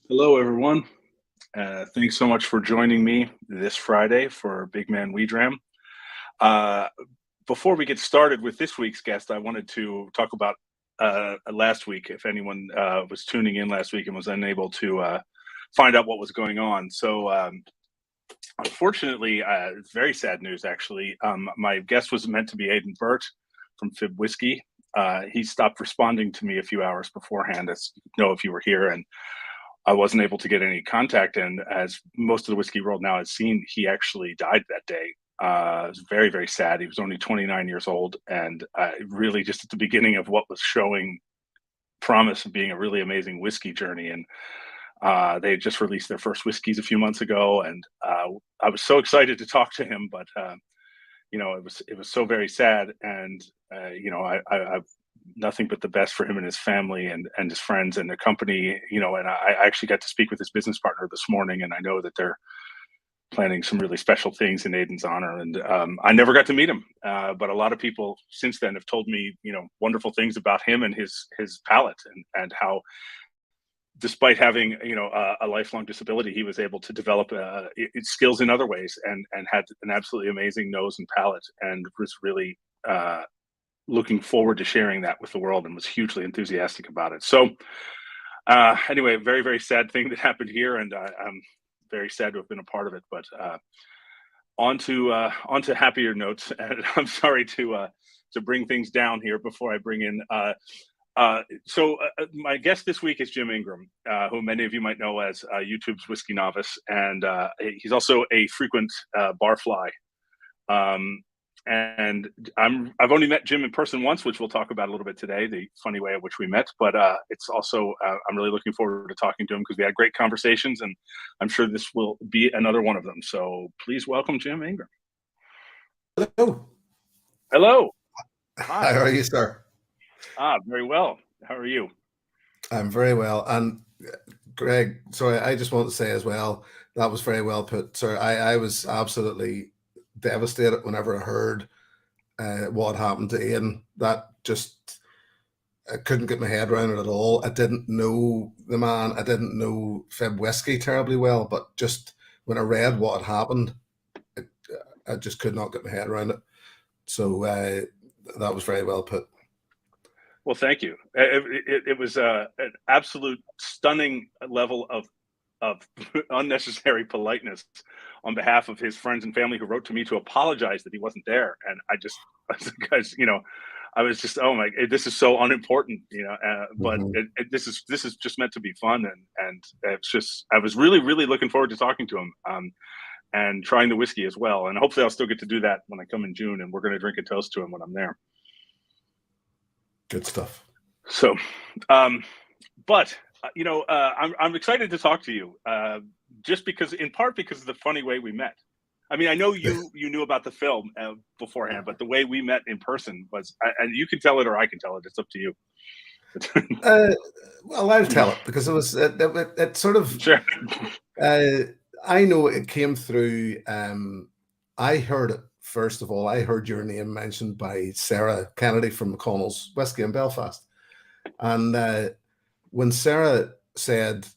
Hello, everyone. Thanks so much for joining me this Friday for Big Man We Dram. Uh, Before we get started with this week's guest, I wanted to talk about last week. If anyone was tuning in last week and was unable to find out what was going on, unfortunately, it's very sad news. Actually, my guest was meant to be Aidan Burt from Fib Whiskey. He stopped responding to me a few hours beforehand, as you know, if you were here, and I wasn't able to get any contact. And as most of the whiskey world now has seen, he actually died that day. It was very, very sad. He was only 29 years old, and really just at the beginning of what was showing promise of being a really amazing whiskey journey. And they had just released their first whiskeys a few months ago, and I was so excited to talk to him, but it was so very sad. And I've nothing but the best for him and his family and his friends and the company. And I actually got to speak with his business partner this morning, and I know that they're planning some really special things in Aiden's honor. And I never got to meet him, but a lot of people since then have told me, wonderful things about him and his palate, and how, despite having a lifelong disability, he was able to develop skills in other ways, and had an absolutely amazing nose and palate, and was really looking forward to sharing that with the world, and was hugely enthusiastic about it. So anyway, a very, very sad thing that happened here, and I'm very sad to have been a part of it. But on to happier notes. And I'm sorry to bring things down here before I bring in. My guest this week is Jim Ingram, who many of you might know as YouTube's Whiskey Novice, and he's also a frequent barfly. And I've only met Jim in person once, which we'll talk about a little bit today, the funny way in which we met. But it's also I'm really looking forward to talking to him, because we had great conversations, and I'm sure this will be another one of them. So please welcome Jim Ingram. Hello. Hello. Hi, Hi. how are you, sir? Very well. How are you? I'm very well. And Greg, sorry, I just want to say as well, that was very well put, sir. I was absolutely devastated whenever I heard what happened to Ian. That just, I couldn't get my head around it at all. I didn't know the man. I didn't know Fib Whiskey terribly well, but just when I read what had happened, it, I just could not get my head around it. So that was very well put. Well, thank you. It was an absolute stunning level of unnecessary politeness on behalf of his friends and family, who wrote to me to apologize that he wasn't there. And guys, I was just, oh my, this is so unimportant, but Mhm. this is just meant to be fun. And it's just, I was really, really looking forward to talking to him, and trying the whiskey as well. And hopefully I'll still get to do that when I come in June, and we're going to drink a toast to him when I'm there. Good stuff. So, um, but I'm excited to talk to you, just because, in part, because of the funny way we met. I mean, I know you knew about the film beforehand, but the way we met in person was, and you can tell it or I can tell it. It's up to you. Uh, well, I'll tell it because it sort of Sure. uh, I know it came through. I heard it first of all. I heard your name mentioned by Sarah Kennedy from McConnell's Whiskey in Belfast, and when Sarah said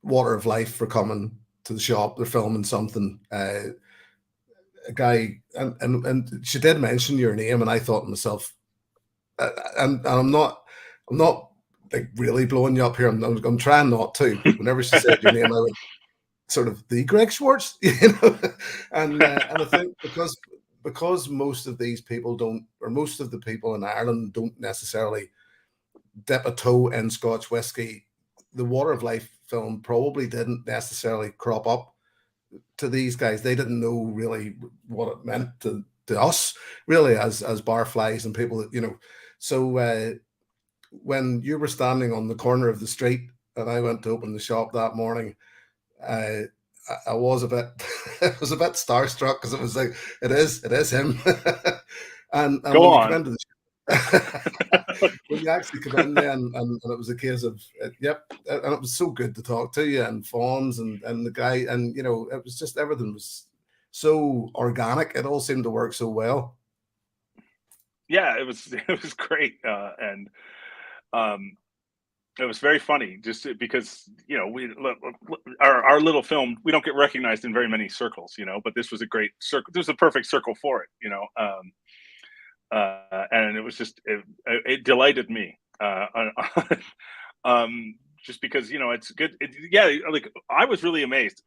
"Water of Life" for coming to the shop, they're filming something. A guy and she did mention your name, and I thought to myself, and I'm not like really blowing you up here. I'm trying not to, but whenever she said your name, I went sort of the Greg Schwartz, and I think because most of these people don't, or most of the people in Ireland don't necessarily dip a toe in Scotch whiskey, the Water of Life film probably didn't necessarily crop up to these guys. They didn't know really what it meant to us, really, as barflies and people that So when you were standing on the corner of the street and I went to open the shop that morning, I I was a bit I was a bit starstruck because it was like it is him, and Go when you come on. into the when you actually come in there and it was a case of yep, and it was so good to talk to you and Fawns and the guy, and it was just everything was so organic. It all seemed to work so well. Yeah, it was it was great, and um, It was very funny, just because our little film, we don't get recognized in very many circles, but this was a great circle. This was a perfect circle for it. And it was it delighted me. Just because it's good. Yeah, like I was really amazed.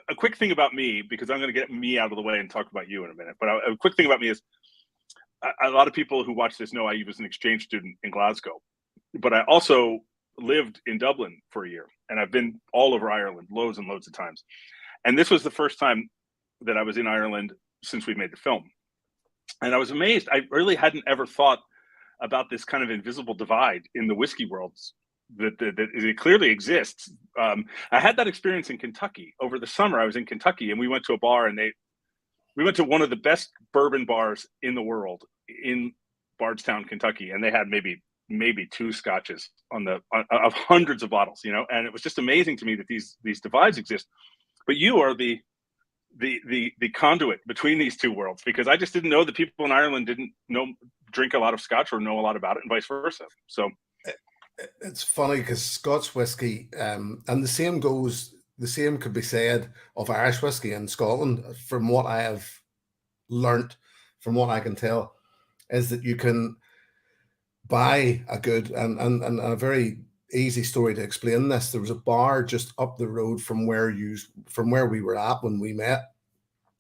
A quick thing about me, because I'm going to get me out of the way and talk about you in a minute. But a quick thing about me is a lot of people who watch this know I was an exchange student in Glasgow, but I also lived in Dublin for a year, and I've been all over Ireland loads and loads of times. And this was the first time that I was in Ireland since we made the film. And I was amazed. I really hadn't ever thought about this kind of invisible divide in the whiskey worlds that it clearly exists. I had that experience in Kentucky over the summer. I was in Kentucky, and we went to a bar, and we went to one of the best bourbon bars in the world in Bardstown, Kentucky, and they had maybe two scotches of hundreds of bottles, and it was just amazing to me that these divides exist. But you are the conduit between these two worlds, because I just didn't know that people in Ireland didn't drink a lot of Scotch or know a lot about it, and vice versa. So it's funny because Scotch whiskey, and the same could be said of Irish whiskey in Scotland. From what I have learnt, from what I can tell, is that you can buy a good and a very easy story to explain this. There was a bar just up the road from where we were at when we met,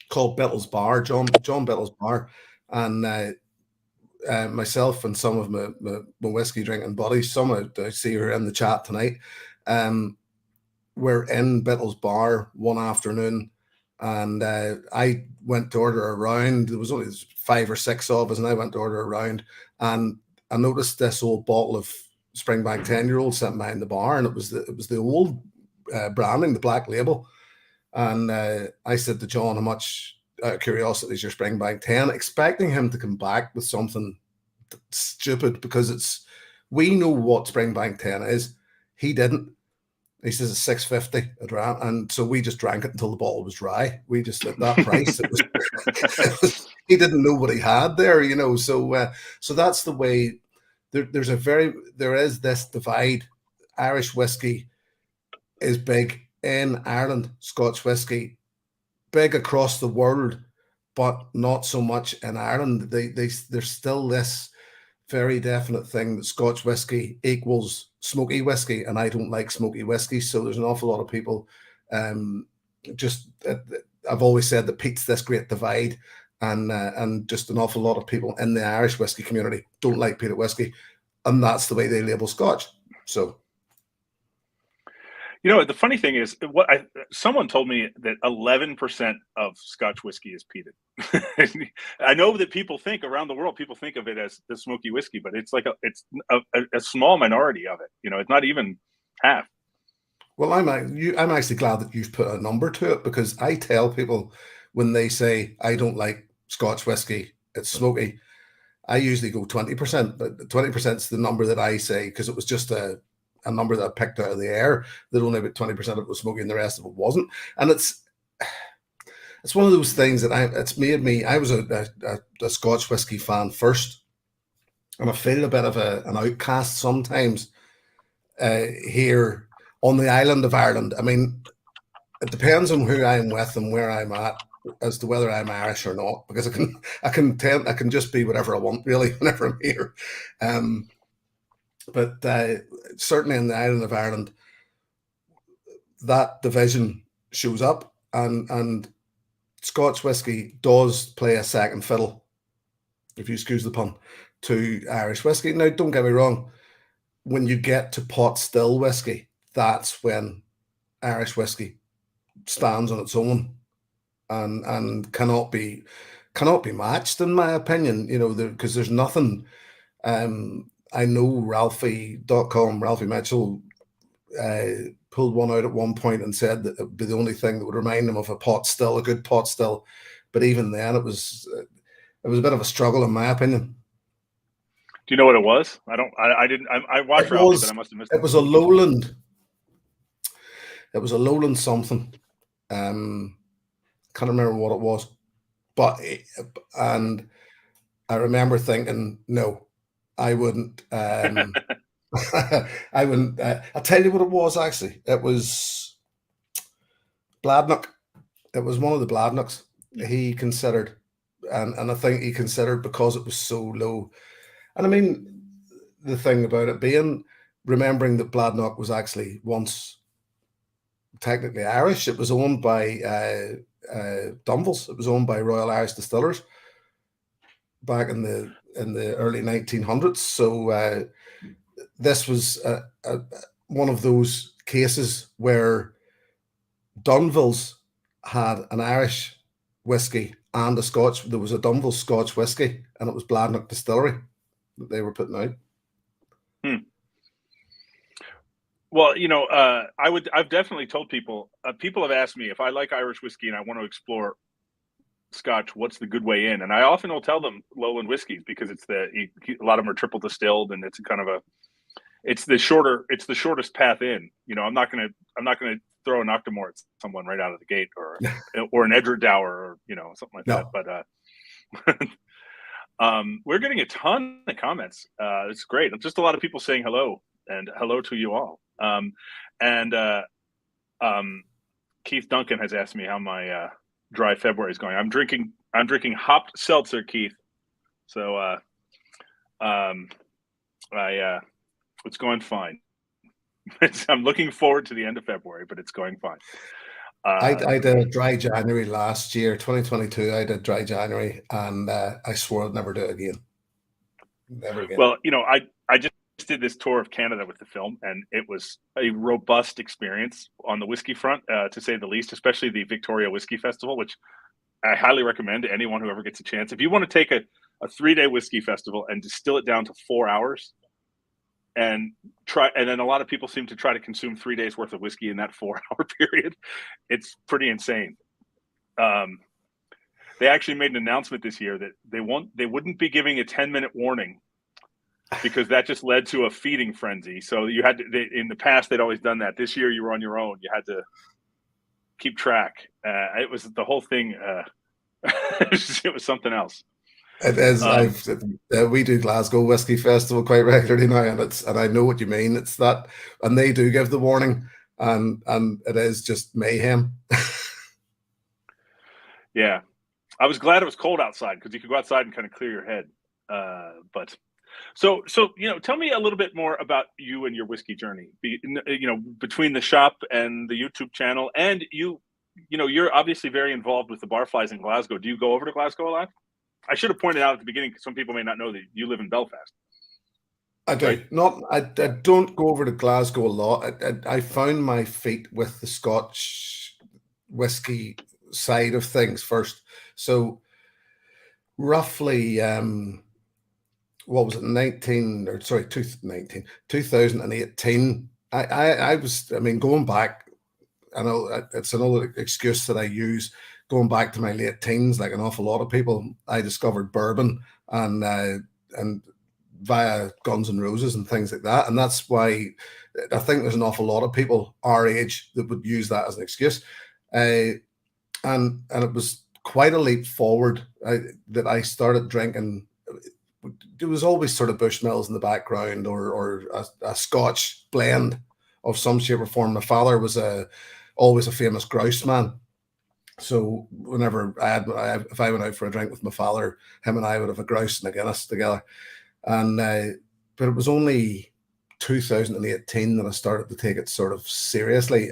called Bittle's Bar, John Bittle's Bar, and myself and some of my whiskey drinking buddies, some I see are in the chat tonight, were in Bittle's Bar one afternoon, and I went to order a round. There was only 5 or 6 of us, and I went to order a round, and I noticed this old bottle of Springbank 10-year-old sitting behind the bar, and it was the old branding, the black label. And I said to John, how much, out of curiosity, is your Springbank 10? Expecting him to come back with something stupid, because we know what Springbank 10 is. He didn't. He says it's 650 a dram, and so we just drank it until the bottle was dry. We just, at that price, he didn't know what he had there, So that's the way. There is this divide. Irish whiskey is big in Ireland. Scotch whiskey big across the world, but not so much in Ireland. There's still this very definite thing that Scotch whiskey equals smoky whiskey, and I don't like smoky whiskey. So there's an awful lot of people. I've always said that Pete's this great divide, and just an awful lot of people in the Irish whiskey community don't like peated whiskey, and that's the way they label Scotch. So. The funny thing is, someone told me that 11% of Scotch whiskey is peated. I know that people think around the world, people think of it as the smoky whiskey, but it's like a small minority of it. It's not even half. Well, I'm actually glad that you've put a number to it, because I tell people when they say I don't like Scotch whiskey, it's smoky, I usually go 20%, but 20% is the number that I say, because it was just a number that I picked out of the air, that only about 20% of it was smoky and the rest of it wasn't. And it's one of those things that it's made me. I was a Scotch whiskey fan first, and I feel a bit of an outcast sometimes here on the island of Ireland. I mean, it depends on who I'm with and where I'm at as to whether I'm Irish or not, because I can just be whatever I want, really, whenever I'm here. But certainly in the island of Ireland, that division shows up, and Scotch whiskey does play a second fiddle, if you excuse the pun, to Irish whiskey. Now, don't get me wrong, when you get to pot still whiskey, that's when Irish whiskey stands on its own and cannot be matched, in my opinion, because there's nothing. I know Ralphie.com, Ralphie Mitchell, pulled one out at one point and said that it would be the only thing that would remind him of a good pot still. But even then, it was a bit of a struggle, in my opinion. Do you know what it was? I didn't. I watched Ralphie, but I must have missed it. It was a lowland. It was a lowland something. Can't remember what it was, and I remember thinking, no, I wouldn't. I wouldn't. I'll tell you what it was. Actually, it was Bladnoch. It was one of the Bladnochs he considered, and I think he considered because it was so low. And I mean, the thing about it being, remembering that Bladnoch was actually once technically Irish. It was owned by Dunville's. It was owned by Royal Irish Distillers back in the early 1900s. So this was one of those cases where Dunville's had an Irish whiskey and a Scotch. There was a Dunville Scotch whiskey, and it was Bladnoch Distillery that they were putting out. Well, I've definitely told people. People have asked me if I like Irish whiskey and I want to explore Scotch, what's the good way in? And I often will tell them Lowland whiskeys because it's a lot of them are triple distilled, and it's kind of it's the shortest path in. I'm not gonna throw an Octomore at someone right out of the gate, or an Edgerdour, or something like that. But we're getting a ton of comments. It's great. Just a lot of people saying hello, and hello to you all. Keith Duncan has asked me how my dry February is going. I'm drinking hopped seltzer, Keith. So it's going fine. I'm looking forward to the end of February, but it's going fine. I did a dry January last year, 2022. I did dry January, and I swore I'd never do it again. Never again. Well, I just did this tour of Canada with the film, and it was a robust experience on the whiskey front, to say the least, especially the Victoria Whiskey Festival, which I highly recommend to anyone who ever gets a chance. If you want to take a 3-day whiskey festival and distill it down to 4 hours and then a lot of people seem to try to consume 3 days worth of whiskey in that 4-hour period. It's pretty insane. They actually made an announcement this year that they wouldn't be giving a 10-minute warning, because that just led to a feeding frenzy. So you had to, in the past, they'd always done that. This year you were on your own. You had to keep track. It was the whole thing. It was something else. It is. We do Glasgow Whiskey Festival quite regularly now, and I know what you mean. It's that, and they do give the warning, and it is just mayhem. Yeah, I was glad it was cold outside, because you could go outside and kind of clear your head. But so tell me a little bit more about you and your whiskey journey. Between the shop and the YouTube channel, and you're obviously very involved with the Barflies in Glasgow. Do you go over to Glasgow a lot? I should have pointed out at the beginning, because some people may not know that you live in Belfast. I do. Right? I don't go over to Glasgow a lot. I found my feet with the Scotch whiskey side of things first. So roughly, what was it, 2018, I was, going back, I know it's another excuse that I use, going back to my late teens, like an awful lot of people. I discovered bourbon and via Guns N' Roses and things like that. And that's why I think there's an awful lot of people our age that would use that as an excuse. And it was quite a leap forward that I started drinking. There was always sort of Bushmills in the background, or a Scotch blend of some shape or form. My father was always a famous grouse man. So whenever if I went out for a drink with my father, him and I would have a grouse and a Guinness together. And but it was only 2018 that I started to take it sort of seriously.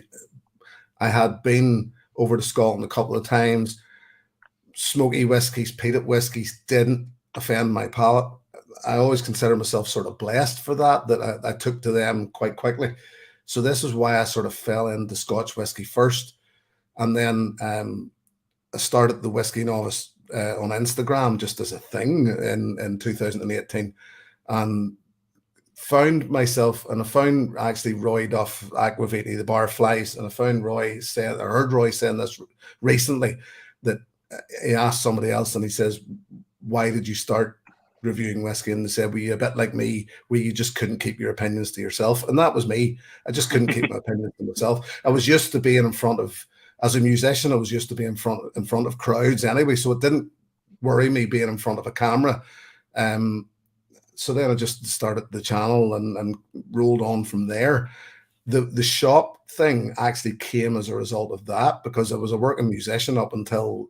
I had been over to Scotland a couple of times. Smoky whiskies, peated whiskies didn't offend my palate. I always consider myself sort of blessed for that I took to them quite quickly. So this is why I sort of fell into Scotch whiskey first. And then I started the Whiskey Novice on Instagram just as a thing in 2018, and found myself, and I found actually Roy Duff, Aquaviti, the Barflies, and I found heard Roy saying this recently, that he asked somebody else, and he says, why did you start reviewing whiskey? And they said, were you a bit like me, where you just couldn't keep your opinions to yourself? And that was me. I just couldn't keep my opinions to myself. I was used to being in front of, as a musician, I was used to being in front of crowds anyway, so it didn't worry me being in front of a camera. so then I just started the channel and rolled on from there. The shop thing actually came as a result of that, because I was a working musician up until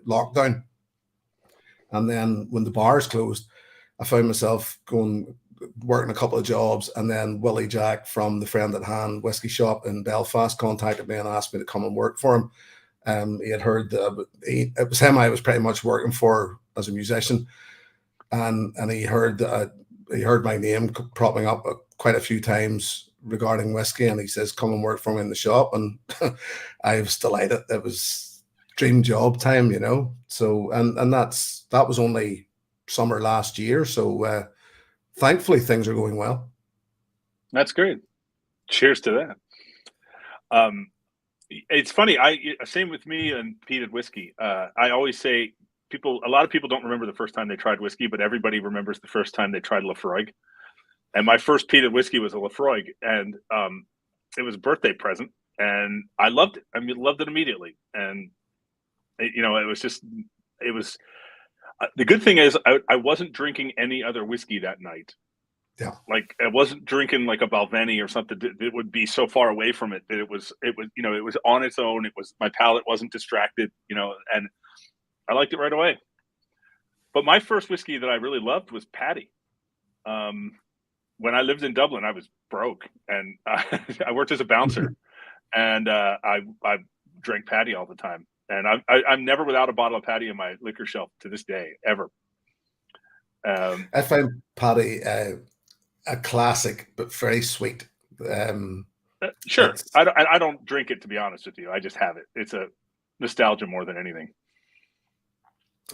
lockdown. And then when the bars closed, I found myself going working a couple of jobs, and then Willie Jack from the Friend at Hand whiskey shop in Belfast contacted me and asked me to come and work for him. He had heard that it was him I was pretty much working for as a musician, and he heard that he heard my name propping up quite a few times regarding whiskey, and he says, "Come and work for me in the shop." And I was delighted. It was dream job time, you know. So and that was only summer last year. So thankfully things are going well. That's great. Cheers to that. It's funny. Same with me and peated whiskey. I always say a lot of people don't remember the first time they tried whiskey, but everybody remembers the first time they tried Lafroig. And my first peated whiskey was a Lafroig, and it was a birthday present, and I loved it. I mean, loved it immediately. And it was the good thing is I wasn't drinking any other whiskey that night. Yeah. Like, I wasn't drinking like a Balvenie or something that would be so far away from it that it was it was on its own. It was, my palate wasn't distracted, and I liked it right away. But my first whiskey that I really loved was Paddy. When I lived in Dublin, I was broke, and I worked as a bouncer, and I drank Paddy all the time. And I'm never without a bottle of Paddy in my liquor shelf to this day, ever. I find Paddy a classic, but very sweet. Sure, I don't drink it, to be honest with you. I just have it. It's a nostalgia more than anything.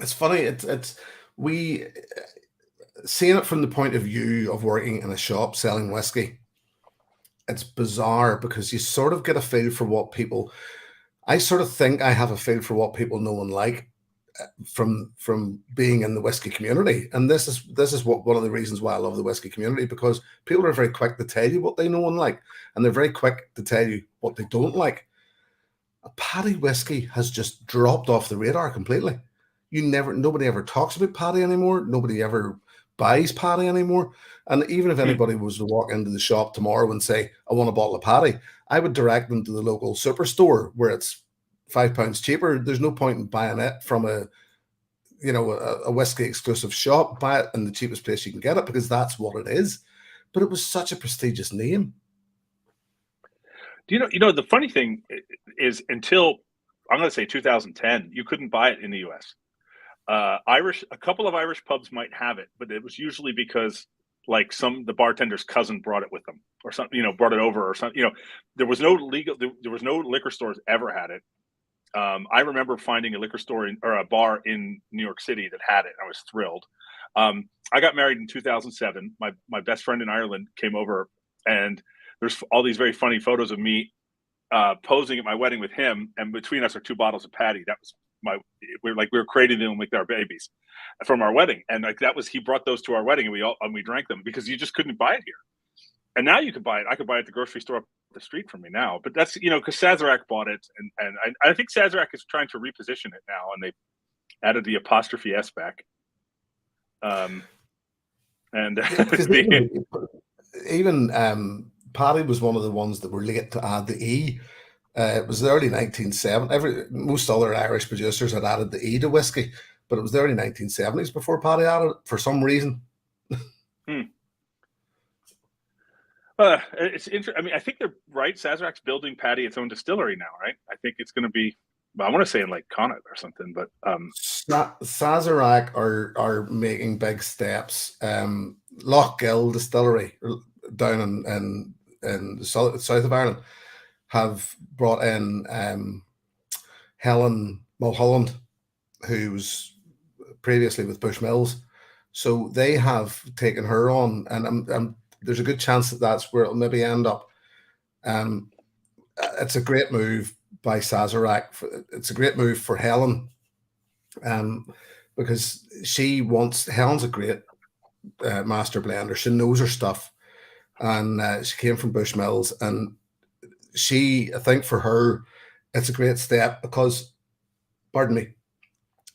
It's funny. It's we seeing it from the point of view of working in a shop selling whiskey. It's bizarre because you sort of get a feel for what people. I sort of think I have a feel for what people know and like from being in the whiskey community, and this is what one of the reasons why I love the whiskey community, because people are very quick to tell you what they know and like, and they're very quick to tell you what they don't like. A Paddy whiskey has just dropped off the radar completely. Nobody ever talks about Paddy anymore. Nobody ever buys Paddy anymore. And even if anybody was to walk into the shop tomorrow and say, "I want a bottle of Paddy," I would direct them to the local superstore where it's £5 cheaper. There's no point in buying it from a whiskey exclusive shop. Buy it in the cheapest place you can get it, because that's what it is. But it was such a prestigious name. Do the funny thing is, until I'm going to say 2010, you couldn't buy it in the U.S. A couple of Irish pubs might have it, but it was usually because like the bartender's cousin brought it with them or something, brought it over or something. There was no liquor stores ever had it. I remember finding a liquor store or a bar in New York City that had it. I was thrilled. I got married in 2007. My best friend in Ireland came over, and there's all these very funny photos of me posing at my wedding with him, and between us are 2 bottles of Paddy. That was we were creating them like our babies from our wedding, and like he brought those to our wedding, and we drank them because you just couldn't buy it here. And now you can buy it. I could buy it at the grocery store up the street from me now. But that's because Sazerac bought it, and I think Sazerac is trying to reposition it now, and they added the apostrophe S back. And even Paddy was one of the ones that were late to add the E. It was the early 1970s. Most other Irish producers had added the E to whiskey, but it was the early 1970s before Paddy added it for some reason. It's interesting. I mean, I think they're right. Sazerac's building Paddy its own distillery now, right? I think it's going to be. I want to say in like Connaught or something, but Sazerac are making big steps. Lochgill Distillery down in the south of Ireland have brought in Helen Mulholland, who was previously with Bushmills. So they have taken her on, and there's a good chance that that's where it'll maybe end up. It's a great move by Sazerac. It's a great move for Helen, because Helen's a great master blender. She knows her stuff, and she came from Bushmills, and I think for her, it's a great step because, pardon me,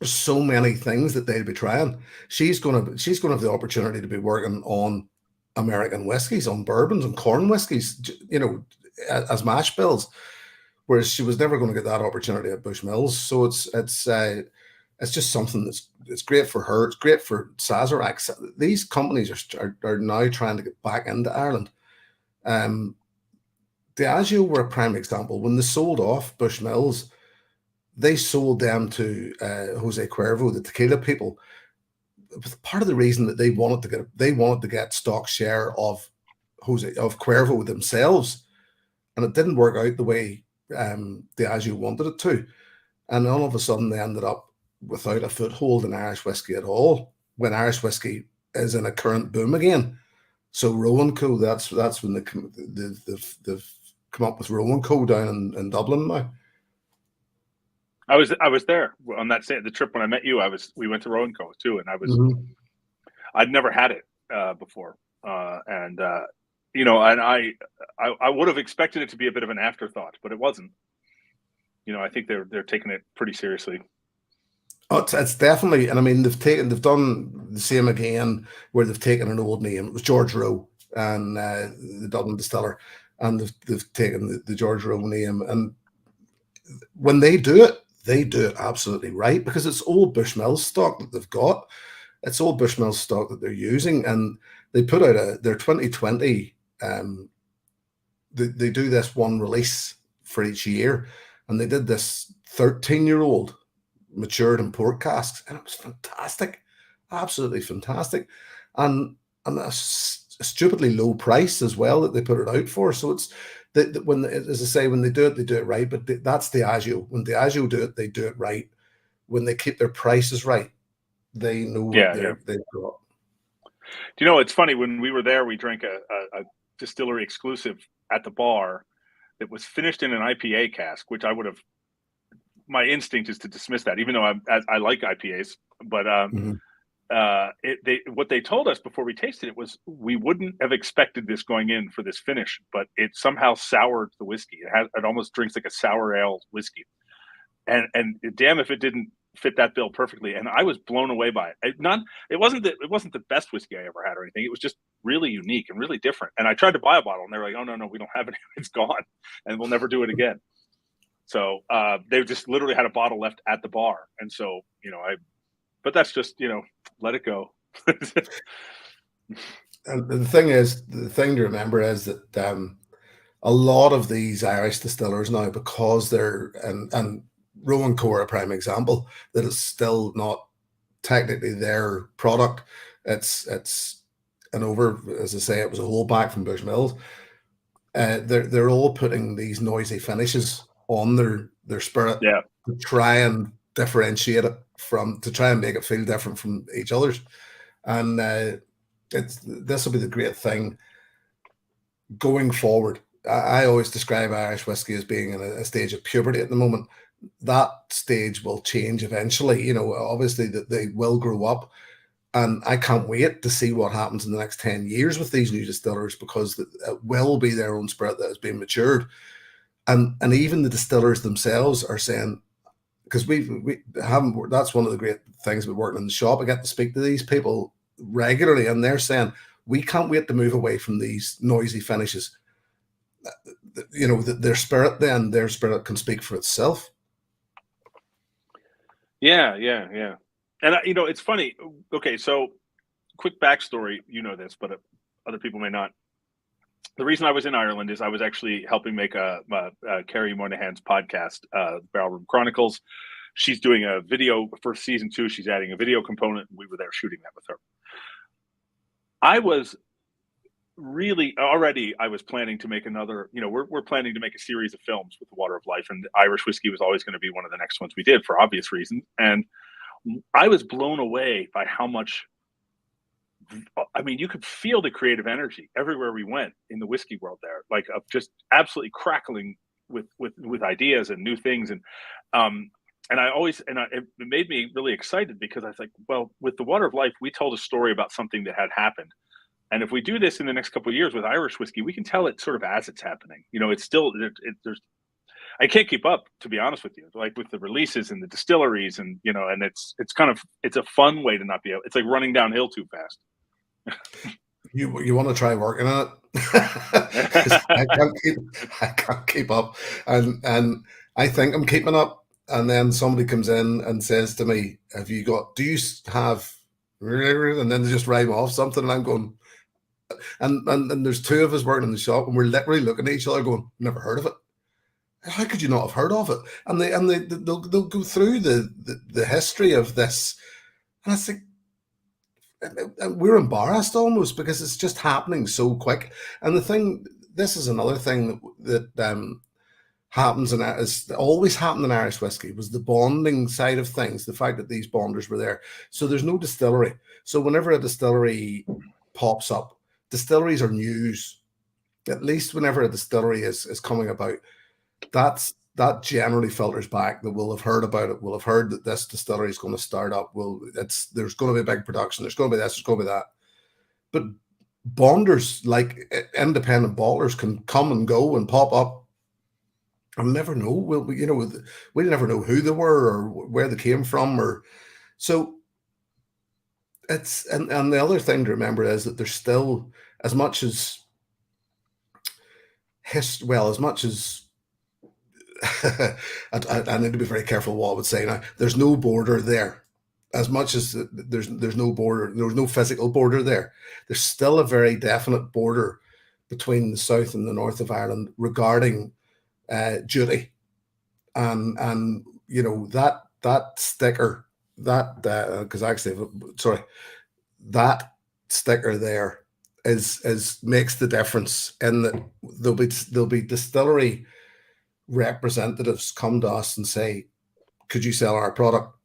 there's so many things that they'll be trying. She's gonna have the opportunity to be working on American whiskies, on bourbons, and corn whiskies, as mash bills, whereas she was never going to get that opportunity at Bushmills. So it's just something it's great for her. It's great for Sazerac. These companies are now trying to get back into Ireland. Diageo were a prime example. When they sold off Bushmills, they sold them to Jose Cuervo, the tequila people. It was part of the reason that they wanted to get stock share of Cuervo themselves, and it didn't work out the way Diageo wanted it to. And all of a sudden, they ended up without a foothold in Irish whiskey at all, when Irish whiskey is in a current boom again. So Rowan Co, that's when they've come up with Rowan Co down in Dublin now. I was there on the trip when I met you. We went to Rowan Co too, and I'd never had it before, and I would have expected it to be a bit of an afterthought, but it wasn't. I think they're taking it pretty seriously. Oh, it's definitely, and I mean they've done the same again, where they've taken an old name. It was George Rowe and the Dublin distiller, and they've taken the George Rowe name, and when they do it absolutely right, because it's old Bushmills stock that they've got. It's old Bushmills stock that they're using, and they put out their 2020. They do this one release for each year, and they did this 13-year-old matured in port casks, and it was fantastic, absolutely fantastic, and a stupidly low price as well that they put it out for. So it's when, as I say, when they do it right. But that's Diageo. When Diageo do it, they do it right. When they keep their prices right, they know what they've got. It's funny, when we were there, we drank a distillery exclusive at the bar that was finished in an IPA cask, which my instinct is to dismiss that, even though I like IPAs. But what they told us before we tasted it was we wouldn't have expected this going in for this finish, but it somehow soured the whiskey. It almost drinks like a sour ale whiskey, and damn if it didn't fit that bill perfectly. And I was blown away by it. It wasn't the best whiskey I ever had or anything. It was just really unique and really different. And I tried to buy a bottle, and they were like, "Oh no, we don't have it. It's gone, and we'll never do it again." So they just literally had a bottle left at the bar, and so but that's just let it go. And the thing to remember is that a lot of these Irish distillers now, because they're and Rowan Co are a prime example, that it's still not technically their product. It's as I say, it was a holdback from Bushmills. They're all putting these noisy finishes on their spirit to try and differentiate it to try and make it feel different from each other's. And this will be the great thing going forward. I always describe Irish whiskey as being in a stage of puberty at the moment. That stage will change eventually. Obviously that they will grow up, and I can't wait to see what happens in the next 10 years with these new distillers, because it will be their own spirit that has been matured. And even the distillers themselves are saying, because we haven't, that's one of the great things about working in the shop. I get to speak to these people regularly, and they're saying, we can't wait to move away from these noisy finishes. Their spirit can speak for itself. Yeah. And it's funny. Okay, so quick backstory. This, but other people may not. The reason I was in Ireland is I was actually helping make Carrie Moynihan's podcast, Barrel Room Chronicles. She's doing a video for season 2. She's adding a video component, and we were there shooting that with her. I was planning to make another, we're planning to make a series of films with the Water of Life, and Irish whiskey was always going to be one of the next ones we did for obvious reasons. And I was blown away by how much, you could feel the creative energy everywhere we went in the whiskey world there, like just absolutely crackling with ideas and new things. And it made me really excited, because I was like, well, with the Water of Life, we told a story about something that had happened. And if we do this in the next couple of years with Irish whiskey, we can tell it sort of as it's happening. It's still, I can't keep up, to be honest with you. Like with the releases and the distilleries, and and it's a fun way to not be able. It's like running downhill too fast. You want to try working on it? 'Cause I can't keep up, and I think I'm keeping up, and then somebody comes in and says to me, "Have you got? Do you have?" And then they just rhyme off something, and I'm going, and there's two of us working in the shop, and we're literally looking at each other, going, "Never heard of it. How could you not have heard of it?" And they'll go through the history of this, and I think we're embarrassed almost because it's just happening so quick. And this is another thing that happens, and is always happened in Irish whiskey, was the bonding side of things. The fact that these bonders were there. So there's no distillery. So whenever a distillery pops up, distilleries are news. At least whenever a distillery is coming about, that generally filters back. That we'll have heard about it. We'll have heard that this distillery is going to start up. There's going to be a big production. There's going to be this. There's going to be that. But bonders, like independent bottlers, can come and go and pop up. I'll never know. We never know who they were or where they came from, or so. And the other thing to remember is that there's still, as much as as much as I need to be very careful what I would say now. There's no border there. As much as there's no border, there was no physical border there. There's still a very definite border between the south and the north of Ireland regarding duty, and that sticker, that because actually, sorry, that sticker there is makes the difference in that there'll be distillery representatives come to us and say, "Could you sell our product?"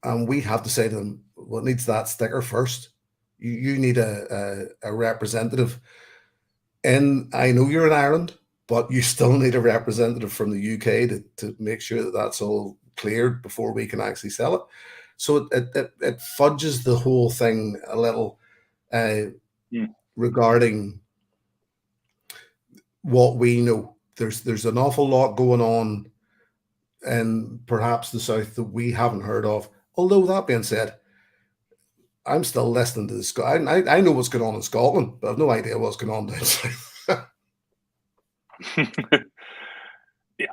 And we have to say to them, "Well, it needs that sticker first. You need a representative." And I know you're in Ireland, but you still need a representative from the UK to make sure that that's all cleared before we can actually sell it. So it fudges the whole thing a little regarding what we know. There's an awful lot going on in perhaps the south that we haven't heard of. Although that being said, I'm still listening to the I know what's going on in Scotland, but I've no idea what's going on down south.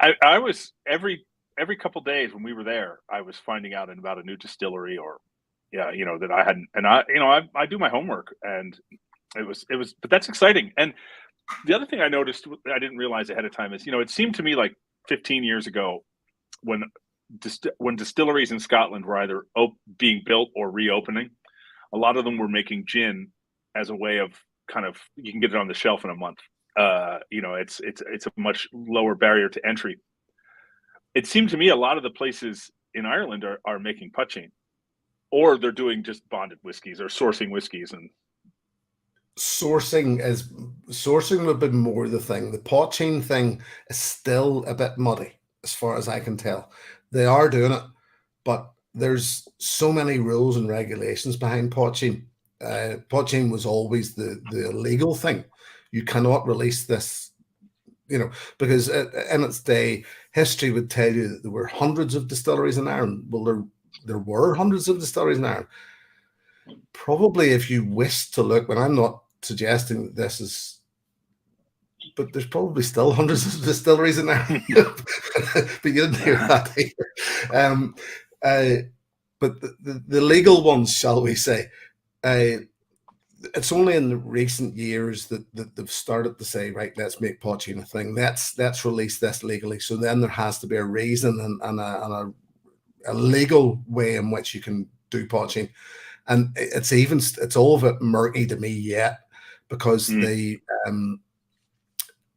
I was every couple days when we were there, I was finding out about a new distillery, or that I hadn't, and I do my homework, and it was, but that's exciting. And the other thing I noticed, I didn't realize ahead of time, is it seemed to me like 15 years ago when distilleries in Scotland were either being built or reopening, a lot of them were making gin as a way of kind of, you can get it on the shelf in a month. It's a much lower barrier to entry. It seemed to me a lot of the places in Ireland are making poitín, or they're doing just bonded whiskies or sourcing whiskies. And sourcing would have been more the thing. The poitín thing is still a bit muddy as far as I can tell. They are doing it, but there's so many rules and regulations behind poitín. Poitín was always the illegal thing. You cannot release this, because in its day, history would tell you that there were hundreds of distilleries in Ireland. Well, there were hundreds of distilleries in Ireland. Probably if you wish to look, and I'm not suggesting that this is, but there's probably still hundreds of distilleries in there. But you didn't hear that either. But the legal ones, shall we say, it's only in the recent years that they've started to say, right, let's make poitín a thing. Let's release this legally. So then there has to be a reason and a legal way in which you can do poitín. And it's all of it murky to me yet, because my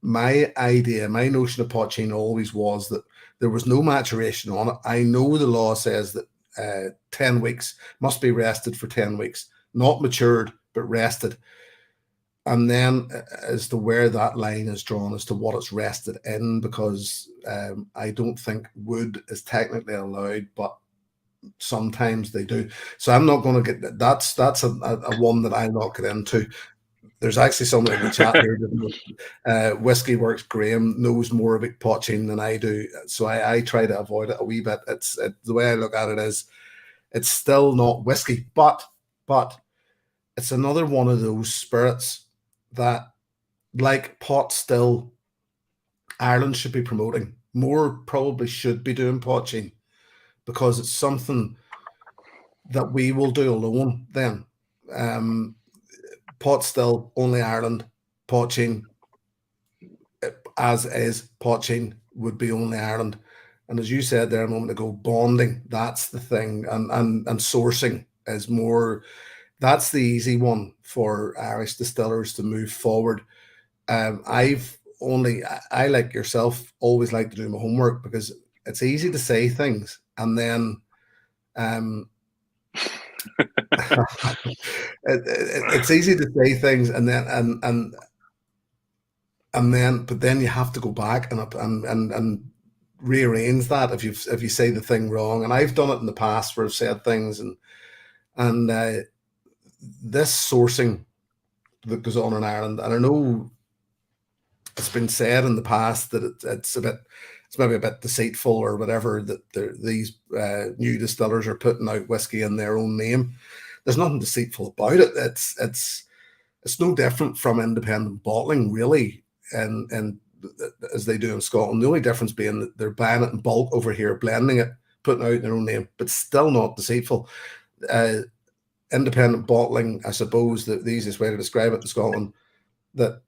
notion of poitín always was that there was no maturation on it. I know the law says that 10 weeks must be rested for 10 weeks, not matured, but rested. And then as to where that line is drawn as to what it's rested in, because I don't think wood is technically allowed, but sometimes they do. So I'm not going to get that's a one that I'll not get into. there's actually someone in the chat here that Whiskey Works Graham knows more about poaching than I do, so I try to avoid it a wee bit. The way I look at it is, it's still not whiskey, but it's another one of those spirits that, like pot still, Ireland should be promoting more. Probably should be doing poaching, because it's something that we will do alone. Then pot still only Ireland, poaching as is poaching would be only Ireland. And as you said there a moment ago, bonding, that's the thing, and sourcing is more, that's the easy one for Irish distillers to move forward. I've only, I like yourself, always like to do my homework, because it's easy to say things and then it's easy to say things and then but then you have to go back and rearrange that if you say the thing wrong. And I've done it in the past where I've said things, and this sourcing that goes on in Ireland, and I know it's been said in the past that it's maybe a bit deceitful or whatever, that these new distillers are putting out whiskey in their own name. There's nothing deceitful about it. It's no different from independent bottling, really, and as they do in Scotland. The only difference being that they're buying it in bulk over here, blending it, putting it out in their own name, but still not deceitful. Independent bottling, I suppose, the easiest way to describe it in Scotland, that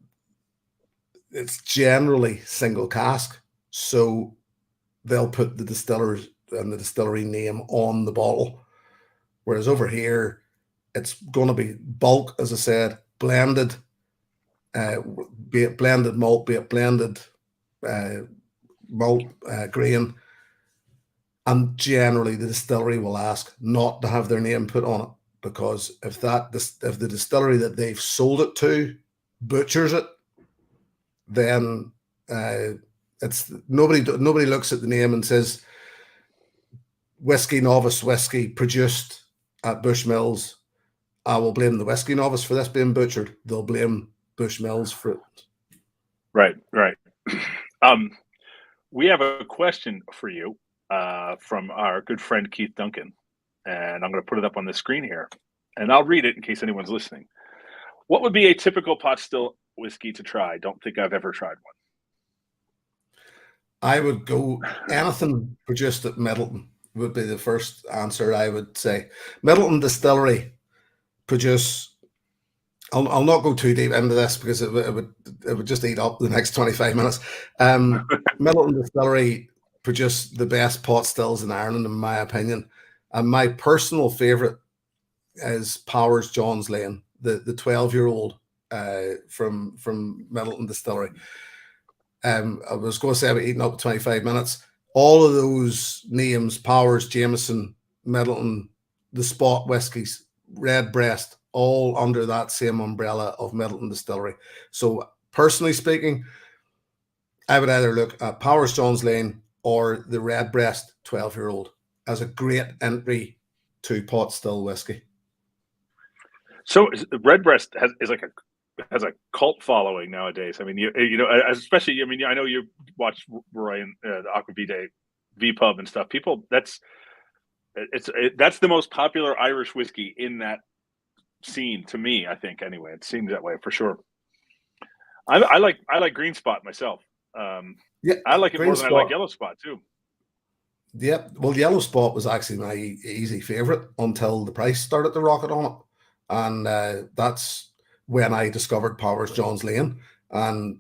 it's generally single cask, so they'll put the distillers and the distillery name on the bottle, whereas over here it's going to be bulk, as I said, blended, be it blended malt, be it blended malt grain, and generally the distillery will ask not to have their name put on it, because if the distillery that they've sold it to butchers it, then it's nobody looks at the name and says Whiskey Novice whiskey produced at Bushmills. I will blame the Whiskey Novice for this being butchered. They'll blame Bushmills for it. Right. We have a question for you from our good friend Keith Duncan, and I'm going to put it up on the screen here, and I'll read it in case anyone's listening. What would be a typical pot still whiskey to try? Don't think I've ever tried one. I would go anything produced at Middleton would be the first answer. I would say Middleton Distillery produce. I'll not go too deep into this because it would just eat up the next 25 minutes. Middleton Distillery produce the best pot stills in Ireland, in my opinion. And my personal favourite is Powers John's Lane, the 12-year-old from Middleton Distillery. I was going to say about eating up 25 minutes. All of those names, Powers, Jameson, Middleton, the Spot whiskies, Redbreast, all under that same umbrella of Middleton Distillery. So personally speaking, I would either look at Powers John's Lane or the Redbreast 12-year-old as a great entry to pot still whiskey. So Redbreast has a cult following nowadays. I mean, you know, especially, I mean, I know you watch Roy and the Aquavitae V-Pub and stuff. People, that's the most popular Irish whiskey in that scene to me. I think anyway, it seems that way for sure. I like Green Spot myself. Yeah, I like it more than I like Yellow Spot too. Yep. Well, Yellow Spot was actually my easy favorite until the price started to rocket on it, and that's when I discovered Powers John's Lane and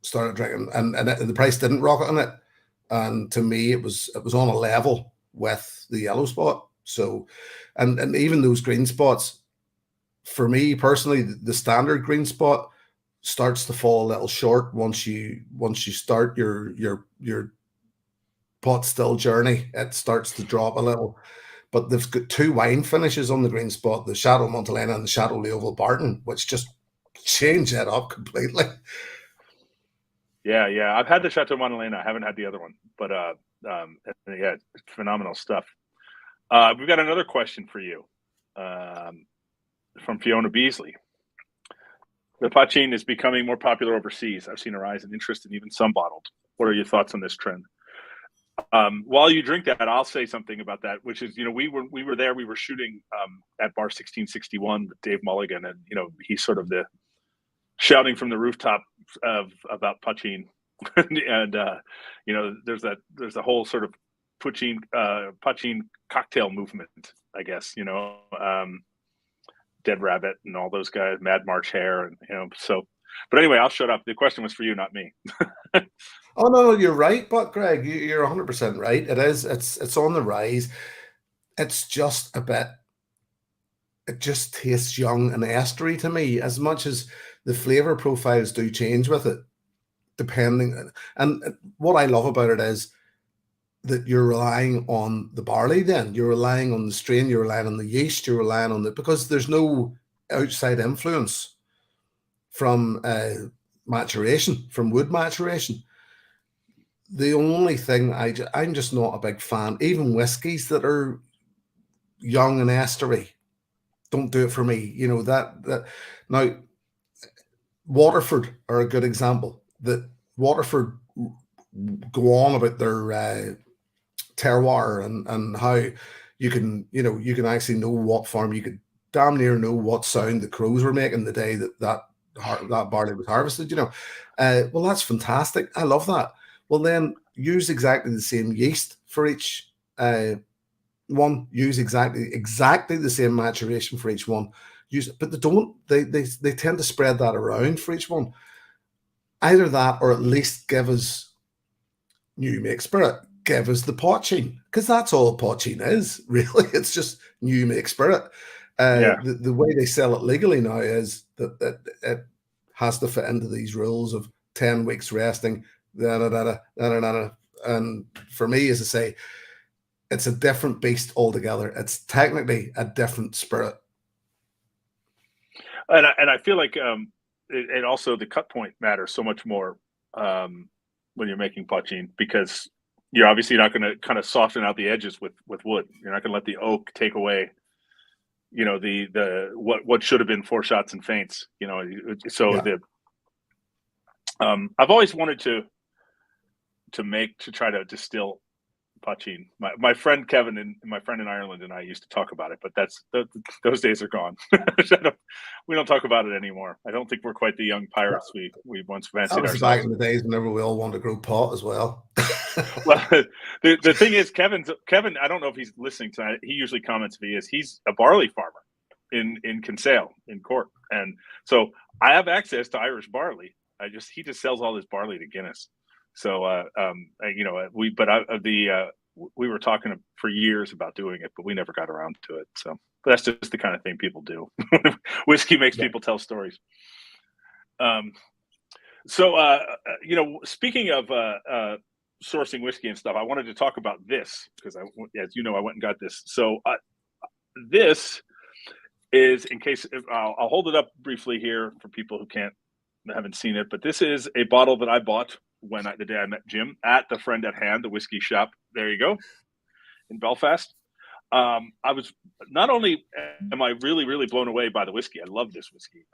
started drinking, and the price didn't rocket on it. And to me, it was on a level with the Yellow Spot. So, and even those Green Spots, for me personally, the standard Green Spot starts to fall a little short once you start your pot still journey. It starts to drop a little. But they've got two wine finishes on the Green Spot, the Chateau Montelena and the Chateau Leoville Barton, which just change it up completely. Yeah. I've had the Chateau Montelena. I haven't had the other one, but yeah, it's phenomenal stuff. We've got another question for you from Fiona Beasley. The poutine is becoming more popular overseas. I've seen a rise in interest in even some bottled. What are your thoughts on this trend? While you drink that, I'll say something about that, which is, we were there. We were shooting at Bar 1661 with Dave Mulligan, and he's sort of the shouting from the rooftop about poutine, and there's a whole sort of poutine cocktail movement, I guess. Dead Rabbit and all those guys, Mad March Hare, and so. But anyway, I'll shut up. The question was for you, not me. Oh no, you're right, but Greg, you're 100% right. It is. It's on the rise. It's just a bit. It just tastes young and estery to me, as much as the flavor profiles do change with it, depending. And what I love about it is that you're relying on the barley. Then you're relying on the strain. You're relying on the yeast. You're relying on because there's no outside influence from maturation, from wood maturation. The only thing I'm just not a big fan. Even whiskies that are young and estery don't do it for me. That now Waterford are a good example. That Waterford go on about their terroir and how you can actually know what farm, you could damn near know what sound the crows were making the day that barley was harvested. Well, that's fantastic. I love that. Well, then use exactly the same yeast for each one. Use exactly the same maturation for each one. But they don't. They tend to spread that around for each one. Either that, or at least give us new make spirit. Give us the poaching, because that's all poaching is, really. It's just new make spirit. The way they sell it legally now is that it has to fit into these rules of 10 weeks resting, and for me, as I say, it's a different beast altogether. It's technically a different spirit. And I feel like it also, the cut point matters so much more when you're making poaching, because you're obviously not going to kind of soften out the edges with wood. You're not going to let the oak take away, the what should have been four shots and feints. So I've always wanted to try to distill poaching. My friend Kevin and my friend in Ireland and I used to talk about it, but those days are gone. We don't talk about it anymore. I don't think we're quite the young pirates we once fancied that was ourselves. Back in the days whenever we all wanted to grow pot as well. Well, the thing is, Kevin, I don't know if he's listening tonight. He usually comments if he is. He's a barley farmer in Kinsale in Cork, and so I have access to Irish barley. He just sells all his barley to Guinness. So we were talking for years about doing it, but we never got around to it. So but that's just the kind of thing people do. Whiskey makes people tell stories. Speaking of sourcing whiskey and stuff, I wanted to talk about this because I went and got this. So this is, in case I'll hold it up briefly here for people who haven't seen it, but this is a bottle that I bought the day I met Jim at the Friend at Hand, the whiskey shop. There you go, in Belfast. I was, not only am I really, really blown away by the whiskey, I love this whiskey.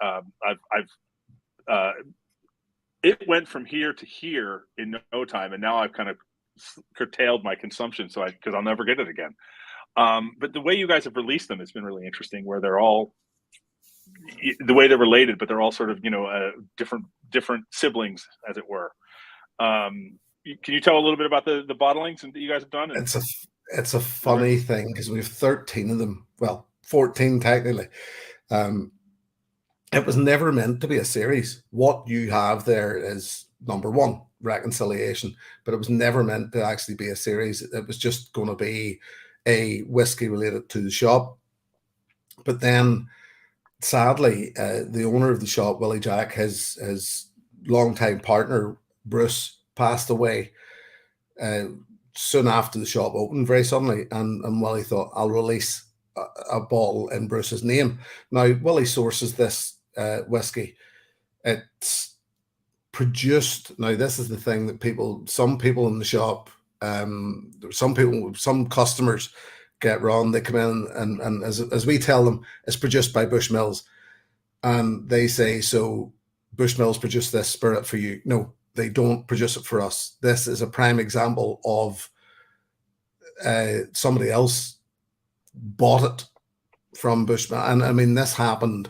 It went from here to here in no time, and now I've kind of curtailed my consumption, because I'll never get it again. But the way you guys have released them has been really interesting, where they're all the way they're related, but they're all sort of different siblings, as it were. Can you tell a little bit about the bottlings that you guys have done? It's a funny thing, because we have 13 of them. Well, 14 technically. It was never meant to be a series. What you have there is, number one, reconciliation, but it was never meant to actually be a series. It was just going to be a whiskey related to the shop. But then, sadly, the owner of the shop, Willie Jack, his longtime partner, Bruce, passed away soon after the shop opened, very suddenly, and Willie thought, I'll release a bottle in Bruce's name. Now, Willie sources this whiskey. It's produced, now this is the thing that some people in the shop, some customers get wrong. They come in and as we tell them, it's produced by Bushmills, and they say, so Bushmills produce this spirit for you. No, they don't produce it for us. This is a prime example of somebody else bought it from Bushmill. And I mean, this happened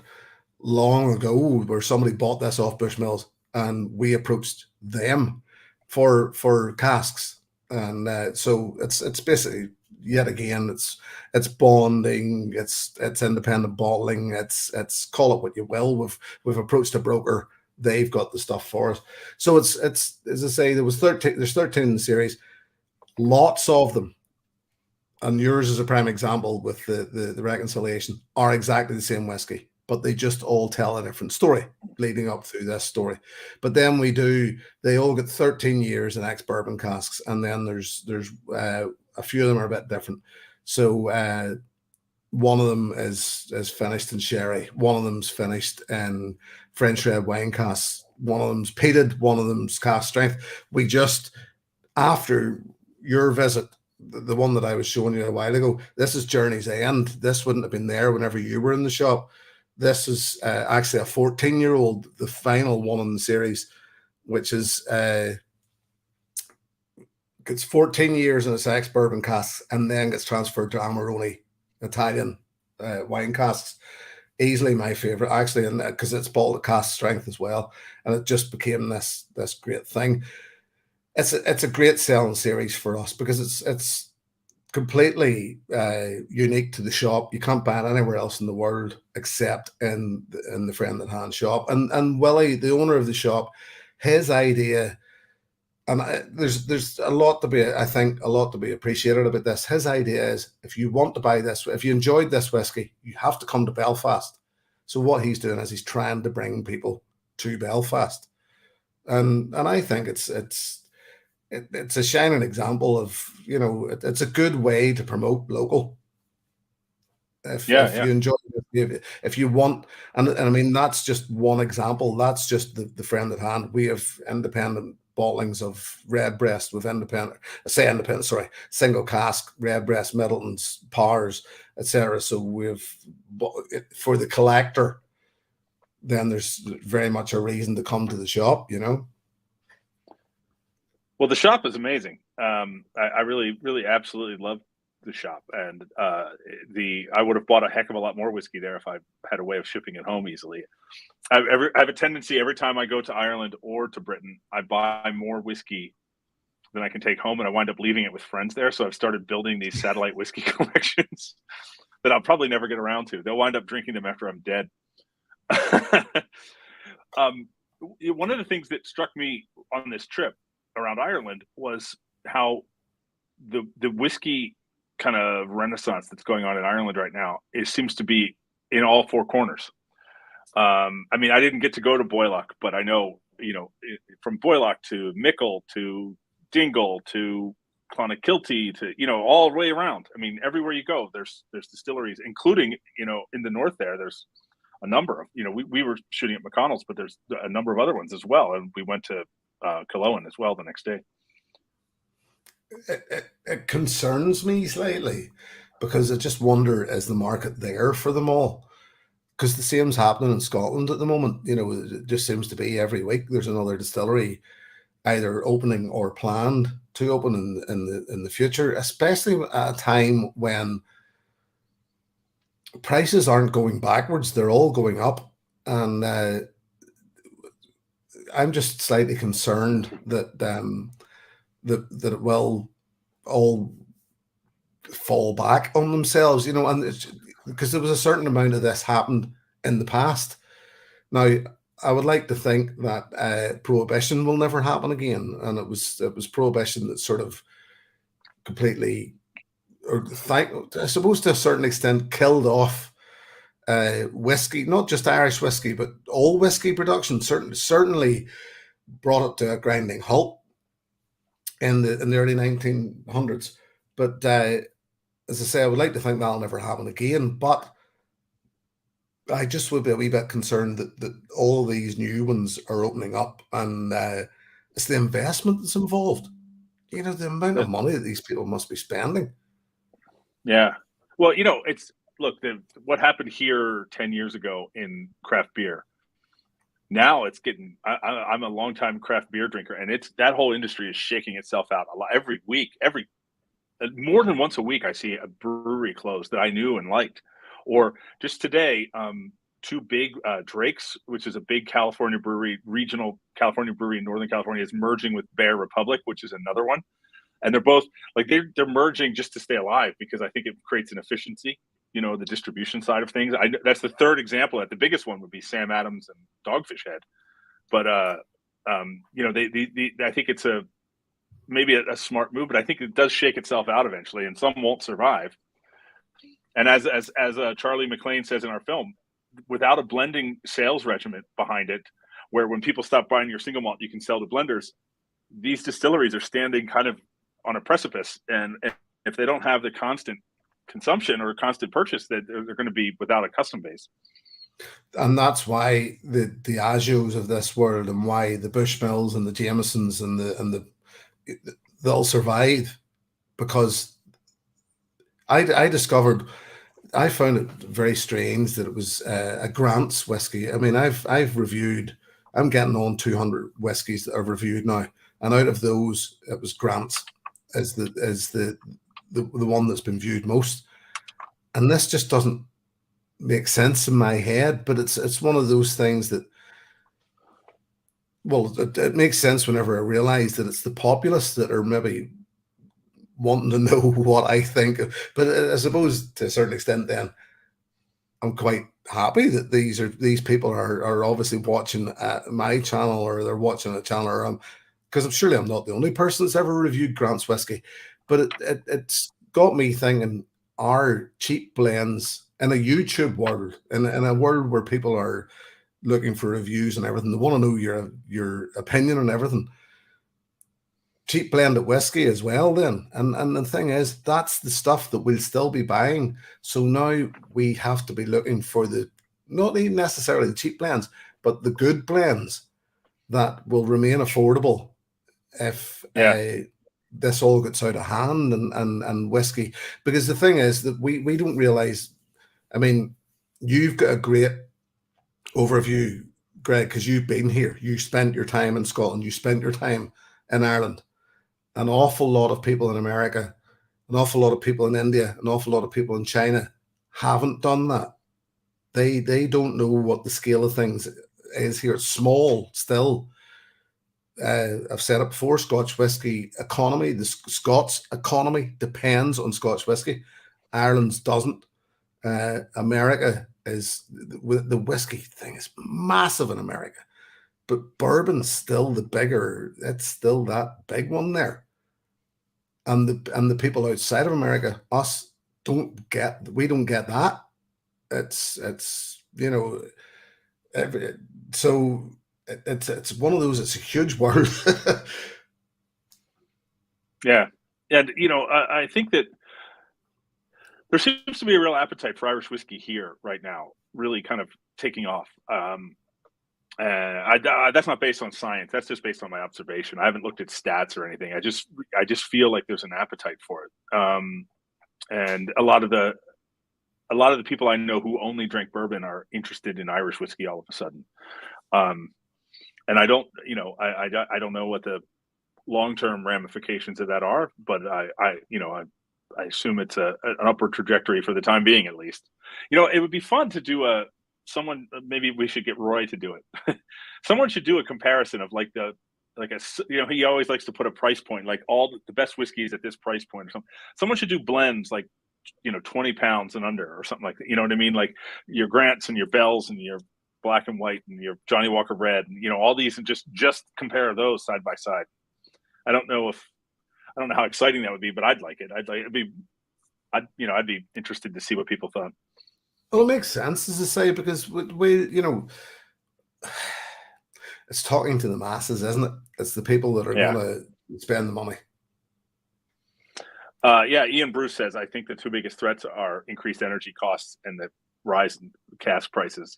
long ago where somebody bought this off Bushmills and we approached them for casks. And so it's basically, yet again, it's bonding, it's independent bottling, it's call it what you will. We've approached a broker, they've got the stuff for us. So it's as I say, there's 13 in the series, lots of them. And yours is a prime example with the reconciliation, are exactly the same whiskey, but they just all tell a different story leading up through this story. But then they all get 13 years in ex-bourbon casks, and then there's a few of them are a bit different. So one of them is finished in sherry, one of them's finished in French red wine casks, one of them's peated, one of them's cask strength. We just, after your visit, the one that I was showing you a while ago, this is Journey's End. This wouldn't have been there whenever you were in the shop. This is actually a 14-year-old, the final one in the series, which is gets 14 years in its ex-bourbon casks and then gets transferred to Amarone Italian wine casks. Easily my favorite, actually, and because it's bottled at cask strength as well, and it just became this great thing. It's a great selling series for us because it's completely unique to the shop. You can't buy it anywhere else in the world except in the Friend at Hand shop. And Willie, the owner of the shop, his idea, and there's a lot to be, I think, a lot to be appreciated about this. His idea is, if you want to buy this, if you enjoyed this whiskey, you have to come to Belfast. So what he's doing is he's trying to bring people to Belfast, and I think it's a shining example of, it's a good way to promote local. If you enjoy it, if you want, and I mean, that's just one example. That's just the Friend at Hand. We have independent bottlings of Redbreast with single cask Redbreast, Middletons, Powers, etc. So we've, for the collector, then there's very much a reason to come to the shop, Well, the shop is amazing. I really, really, absolutely love the shop, and I would have bought a heck of a lot more whiskey there if I had a way of shipping it home easily. I have a tendency, every time I go to Ireland or to Britain, I buy more whiskey than I can take home, and I wind up leaving it with friends there. So I've started building these satellite whiskey collections that I'll probably never get around to. They'll wind up drinking them after I'm dead. One of the things that struck me on this trip around Ireland was how the whiskey kind of renaissance that's going on in Ireland right now, it seems to be in all four corners. I mean, I didn't get to go to Boylock, but I know, from Boylock to Mickle to Dingle to Clonakilty to, all the way around. I mean, everywhere you go, there's distilleries, including, in the north there's a number of, we were shooting at McConnell's, but there's a number of other ones as well. And we went to Killowen as well the next day. It concerns me slightly because I just wonder, is the market there for them all? Because the same's happening in Scotland at the moment. It just seems to be every week there's another distillery either opening or planned to open in the future, especially at a time when prices aren't going backwards, they're all going up. And I'm just slightly concerned that that it will all fall back on themselves, and because there was a certain amount of this happened in the past. Now, I would like to think that prohibition will never happen again, and it was prohibition that sort of completely, I suppose to a certain extent, killed off whiskey, not just Irish whiskey, but all whiskey production. Certainly brought it to a grinding halt in the early 1900s. But as I say, I would like to think that'll never happen again. But I just would be a wee bit concerned that all these new ones are opening up, and it's the investment that's involved. The amount of money that these people must be spending. Yeah. Well, what happened here 10 years ago in craft beer Now it's getting. I'm a longtime craft beer drinker, and it's that whole industry is shaking itself out a lot every week. Every more than once a week, I see a brewery close that I knew and liked. Or just today, two big Drake's, which is a big California brewery, regional California brewery in Northern California, is merging with Bear Republic, which is another one. And they're both like they're merging just to stay alive because I think it creates an efficiency. The distribution side of things. That's the third example. That the biggest one would be Sam Adams and Dogfish Head, but I think it's maybe a smart move, but I think it does shake itself out eventually, and some won't survive. And as Charlie McLean says in our film, without a blending sales regiment behind it, where when people stop buying your single malt, you can sell to blenders. These distilleries are standing kind of on a precipice, and if they don't have the constant consumption or constant purchase, that they're going to be without a custom base. And that's why the Diageos of this world, and why the Bushmills and the Jamesons and they'll survive, because I discovered, I found it very strange that it was a Grant's whiskey. I mean, I've reviewed, I'm getting on 200 whiskies that I've reviewed now, and out of those, it was Grant's as the one that's been viewed most. And this just doesn't make sense in my head, but it's one of those things that, well, it makes sense whenever I realize that it's the populace that are maybe wanting to know what I think. But I suppose to a certain extent, then I'm quite happy that these people are obviously watching my channel, or they're watching a channel, or because I'm not the only person that's ever reviewed Grant's whiskey. But it's got me thinking, are cheap blends in a YouTube world, in a world where people are looking for reviews and everything, they want to know your opinion on everything, cheap blended whiskey as well then. And the thing is, that's the stuff that we'll still be buying. So now we have to be looking for not even necessarily the cheap blends, but the good blends that will remain affordable if this all gets out of hand, and whiskey. Because the thing is that we don't realize, I mean, you've got a great overview, Greg, because you've been here. You spent your time in Scotland. You spent your time in Ireland. An awful lot of people in America, an awful lot of people in India, an awful lot of people in China haven't done that. They don't know what the scale of things is here. It's small still. I've said it before, Scotch whiskey economy, the Scots economy depends on Scotch whiskey. Ireland's doesn't. America is, the whiskey thing is massive in America, but bourbon's still the bigger, it's still that big one there. And the people outside of America, us, we don't get that. It's so it's one of those, it's a huge world. Yeah. And, I think that there seems to be a real appetite for Irish whiskey here right now, really kind of taking off. That's not based on science. That's just based on my observation. I haven't looked at stats or anything. I just feel like there's an appetite for it. And a lot of the people I know who only drink bourbon are interested in Irish whiskey all of a sudden. And I don't know what the long-term ramifications of that are, but I assume it's an upward trajectory for the time being, at least. It would be fun to do maybe we should get Roy to do it. Someone should do a comparison of he always likes to put a price point, like all the best whiskeys at this price point or something. Someone should do blends like, 20 pounds and under or something like that. You know what I mean? Like your Grants and your Bells and your Black and White and your Johnny Walker Red, and, all these, and just compare those side by side. I don't know how exciting that would be, but I'd like it. I'd be interested to see what people thought. Well, it makes sense, as I say, because we it's talking to the masses, isn't it? It's the people that are going to spend the money. Ian Bruce says, I think the two biggest threats are increased energy costs and the rise in cask prices.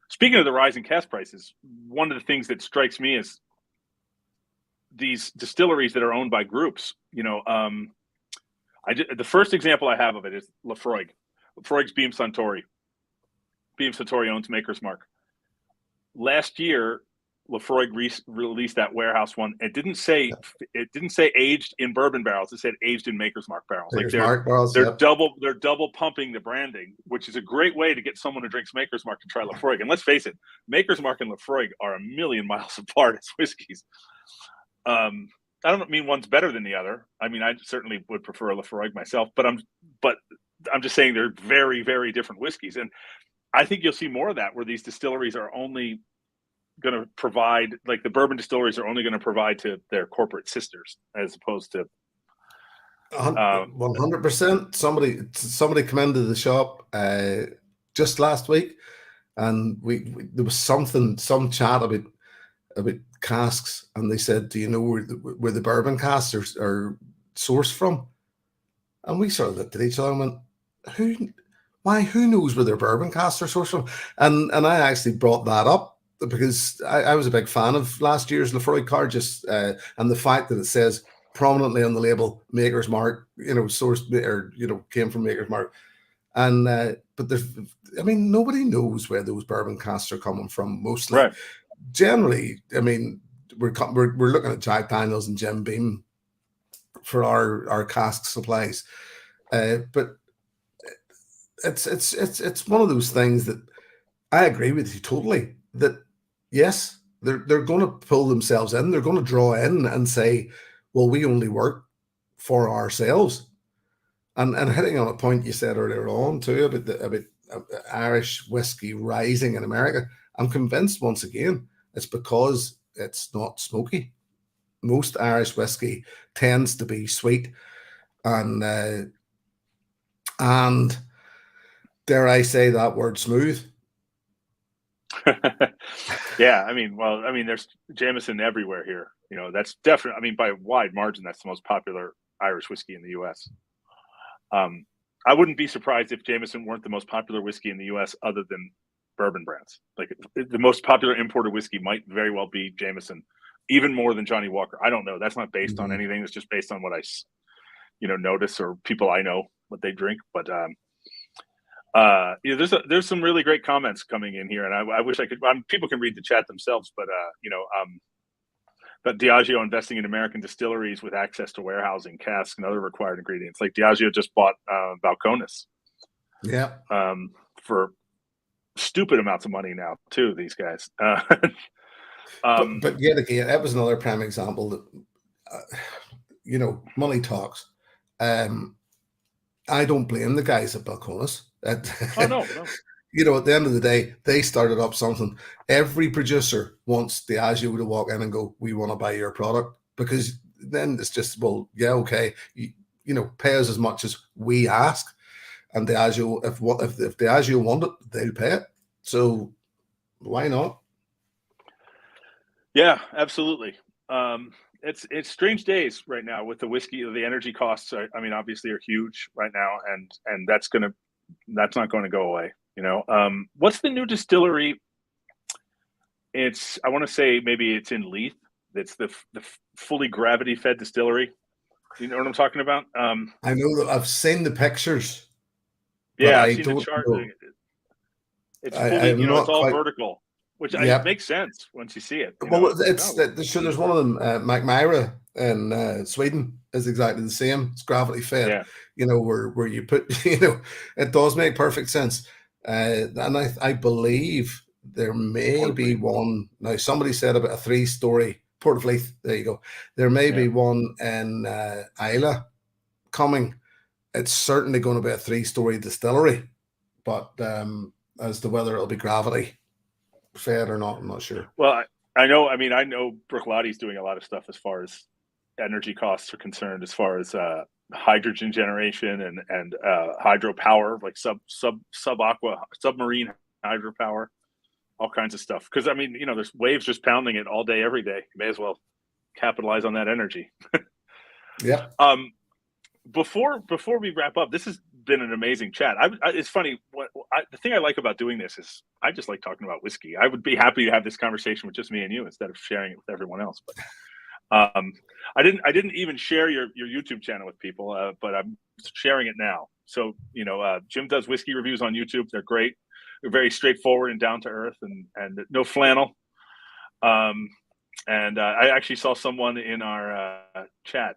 Speaking of the rise in cask prices, one of the things that strikes me is these distilleries that are owned by groups. The first example I have of it is Lafroig. Lafroig's Beam Suntory. Beam Suntory owns Maker's Mark. last year Lafroig released that warehouse one. It didn't say aged in bourbon barrels. It said aged in Maker's Mark barrels. Like Maker's Mark barrels, they're double pumping the branding, which is a great way to get someone who drinks Maker's Mark to try Lafroig. And let's face it, Maker's Mark and Lafroig are a million miles apart as whiskeys. I don't mean one's better than the other. I mean, I certainly would prefer a Lafroig myself, but I'm just saying they're very, very different whiskeys. And I think you'll see more of that, where these distilleries are only going to provide, like the bourbon distilleries are only going to provide to their corporate sisters, as opposed to 100%. Somebody come into the shop just last week, and there was some chat about casks, and they said, "Do you know where the bourbon casks are sourced from?" And we sort of looked at each other and went, who knows where their bourbon casks are sourced from? And I actually brought that up because I was a big fan of last year's Lafroig card, and the fact that it says prominently on the label Maker's Mark, sourced or came from Maker's Mark. And but nobody knows where those bourbon casks are coming from. Mostly, right. Generally, I mean, we're looking at Jack Daniels and Jim Beam for our cask supplies, but it's one of those things that I agree with you totally. That yes, they're going to pull themselves in. They're going to draw in and say, "Well, we only work for ourselves." And hitting on a point you said earlier on too about Irish whiskey rising in America, I'm convinced once again it's because it's not smoky. Most Irish whiskey tends to be sweet and dare I say that word, smooth. Yeah, there's Jameson everywhere here. That's definitely, by a wide margin, that's the most popular Irish whiskey in the U.S. I wouldn't be surprised if Jameson weren't the most popular whiskey in the U.S. other than bourbon brands. Like the most popular imported whiskey might very well be Jameson, even more than Johnny Walker. I don't know. That's not based on anything. It's just based on what I, notice, or people I know what they drink. But there's some really great comments coming in here, and I wish I could. People can read the chat themselves, but but Diageo investing in American distilleries with access to warehousing, casks, and other required ingredients. Like Diageo just bought Balcones, for stupid amounts of money now too. These guys, but yet again, that was another prime example that money talks. I don't blame the guys at Balcones. Oh no. At the end of the day, they started up something. Every producer wants Diageo to walk in and go, "We want to buy your product," because then it's just, well, yeah, okay, pay us as much as we ask, and Diageo, if Diageo want it, they'll pay it. So why not? Yeah, absolutely. It's strange days right now with the whiskey. The energy costs, obviously are huge right now, and that's not going to go away. What's the new distillery? I want to say maybe it's in Leith. It's the fully gravity fed distillery. You know what I'm talking about? I know that I've seen the pictures. Yeah, I've seen the chart. Know. It's fully, it's all vertical, which makes sense once you see it. There's one of them, McMyra in Sweden is exactly the same. It's gravity fed. Yeah. Where you put, it does make perfect sense. And I believe there may be one. Now, somebody said about a 3-story Port of Leith. There you go. There may be one in Islay coming. It's certainly going to be a 3-story distillery, but as to whether it'll be gravity fed or not, I'm not sure. Well, I know Bruichladi's doing a lot of stuff as far as energy costs are concerned, as far as hydrogen generation and hydropower, like submarine hydropower, all kinds of stuff. Because there's waves just pounding it all day, every day. You may as well capitalize on that energy. Yeah. Before we wrap up, this has been an amazing chat. It's funny. The thing I like about doing this is I just like talking about whiskey. I would be happy to have this conversation with just me and you instead of sharing it with everyone else. But I didn't even share your YouTube channel with people, but I'm sharing it now. So Jim does whiskey reviews on YouTube. They're great. very straightforward and down to earth, and no flannel. And I actually saw someone in our chat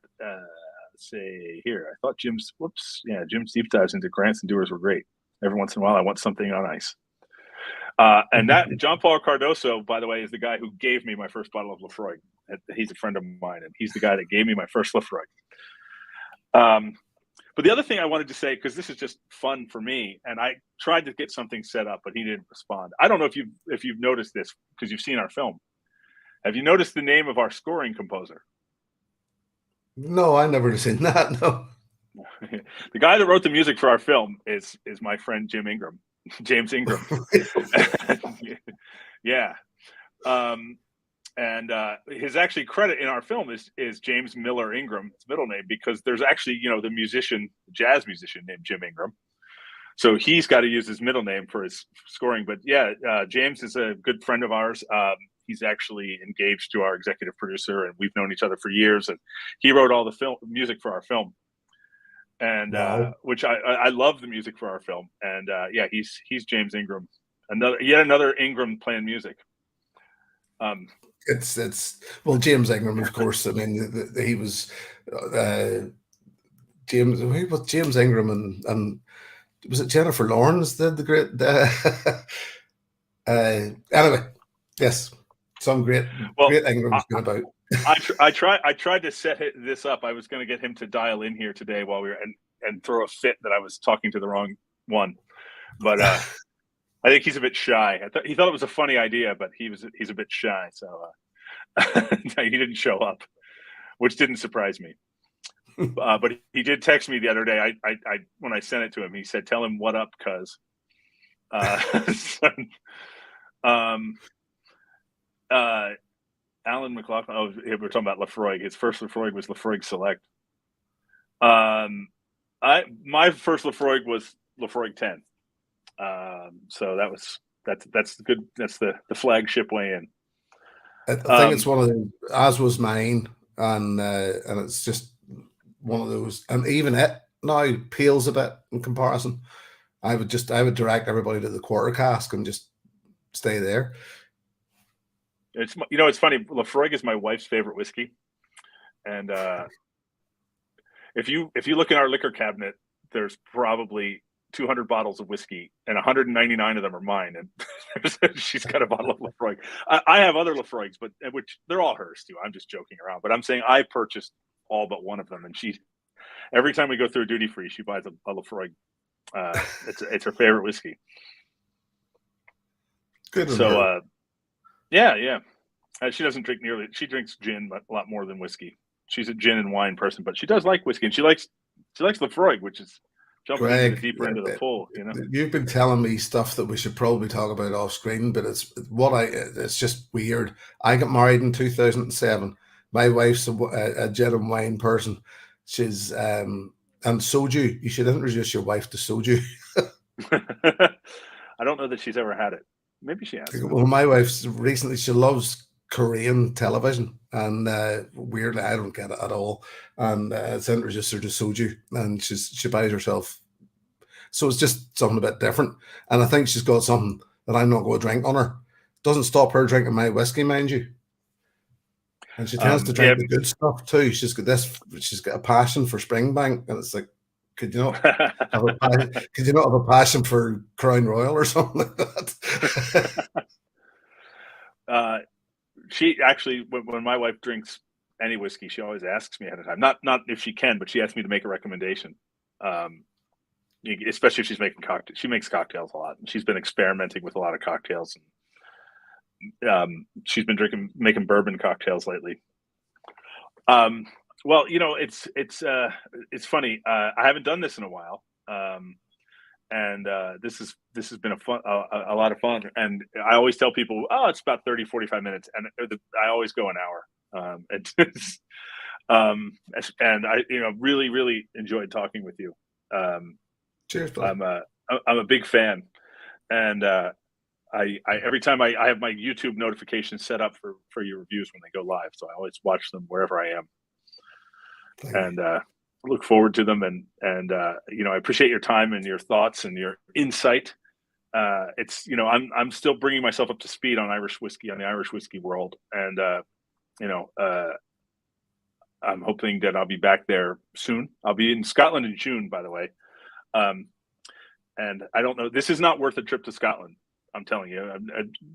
say here. I thought Jim's deep dives into grants and doers were great. Every once in a while, I want something on ice. And that John Paul Cardoso, by the way, is the guy who gave me my first bottle of Lefroy. He's a friend of mine, and he's the guy that gave me my first Lefroy. But the other thing I wanted to say, because this is just fun for me, and I tried to get something set up, but he didn't respond. I don't know if you've noticed this because you've seen our film. Have you noticed the name of our scoring composer? No, I never seen that. No. The guy that wrote the music for our film is my friend Jim Ingram, James Ingram. Yeah. And his actually credit in our film is James Miller Ingram, his middle name, because there's actually, the jazz musician named Jim Ingram. So he's got to use his middle name for his scoring. But yeah, James is a good friend of ours. He's actually engaged to our executive producer, and we've known each other for years. And he wrote all the music for our film, and Wow. which I love the music for our film. And yeah, he's James Ingram, yet another Ingram playing music. It's well, James Ingram, of course. I mean, he was James Ingram and was it Jennifer Lawrence did the great? Anyway, yes, some great Ingram's been about. I tried to set this up. I was going to get him to dial in here today while we were and throw a fit that I was talking to the wrong one, but I think he's a bit shy. He thought it was a funny idea, but he's a bit shy, so he didn't show up, which didn't surprise me. But he did text me the other day. I when I sent it to him, he said, "Tell him what up, cuz." Alan McLaughlin. Oh, we're talking about Lefroy. His first Lefroy was Lefroy Select. My first Lefroy was Lefroy 10. So that's good. That's the flagship way in. I think it's one of the, as was mine, and it's just one of those, and even it now pales a bit in comparison. I would direct everybody to the quarter cask and just stay there. It's funny. Lefroy is my wife's favorite whiskey, and if you look in our liquor cabinet, there's probably 200 bottles of whiskey, and 199 of them are mine. And she's got a bottle of Lefroy. I have other Lefroys, but which they're all hers too. I'm just joking around, but I'm saying I purchased all but one of them, and every time we go through a duty free, she buys a Lefroy. It's her favorite whiskey. Good. So, yeah. She doesn't drink she drinks gin a lot more than whiskey. She's a gin and wine person, but she does like whiskey, and she likes Lefroy, which is jumping deeper into the pool. You've been telling me stuff that we should probably talk about off screen, but it's just weird. I got married in 2007. My wife's a gin and wine person. She's and soju. You should introduce your wife to soju. I don't know that she's ever had it. Maybe she has. Well, my wife's recently, she loves Korean television, and weirdly, I don't get it at all. And it's introduced her to soju, and she buys herself. So it's just something a bit different. And I think she's got something that I'm not going to drink on her. Doesn't stop her drinking my whiskey, mind you. And she tends to drink the good stuff too. She's got a passion for Springbank, and it's like, could you not have a passion for Crown Royal or something like that? She actually, when my wife drinks any whiskey, she always asks me ahead of time. Not if she can, but she asks me to make a recommendation. Especially if she's making cocktails. She makes cocktails a lot, and she's been experimenting with a lot of cocktails. And she's been making bourbon cocktails lately. Well, it's funny. I haven't done this in a while, and this has been a lot of fun. And I always tell people, it's about 30, 45 minutes, and I always go an hour. And I really, really enjoyed talking with you. Cheers, buddy. I'm a big fan, and I every time I have my YouTube notifications set up for your reviews when they go live, so I always watch them wherever I am. And look forward to them, and I appreciate your time and your thoughts and your insight it's, you know, I'm still bringing myself up to speed on Irish whiskey, on the Irish whiskey world, and you know, I'm hoping that I'll be back there soon. I'll be in Scotland in June, by the way. Um, and I don't know. This is not worth a trip to Scotland. I'm telling you,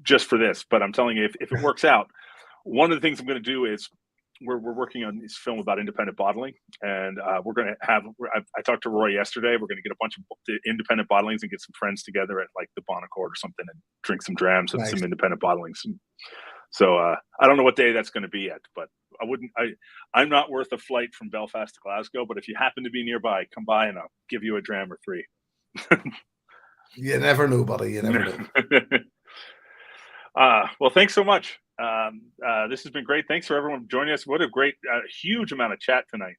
just for this. But I'm telling you, if it works out, one of the things I'm going to do is we're working on this film about independent bottling, and we're going to have. I talked to Roy yesterday. We're going to get a bunch of independent bottlings and get some friends together at like the Bonaccord or something and drink some drams and Nice. some independent bottlings. And so I don't know what day that's going to be yet, but I wouldn't. I'm not worth a flight from Belfast to Glasgow. But if you happen to be nearby, come by and I'll give you a dram or three. You never know, buddy. You never know. Well, thanks so much. This has been great. Thanks for everyone joining us. What a great, huge amount of chat tonight.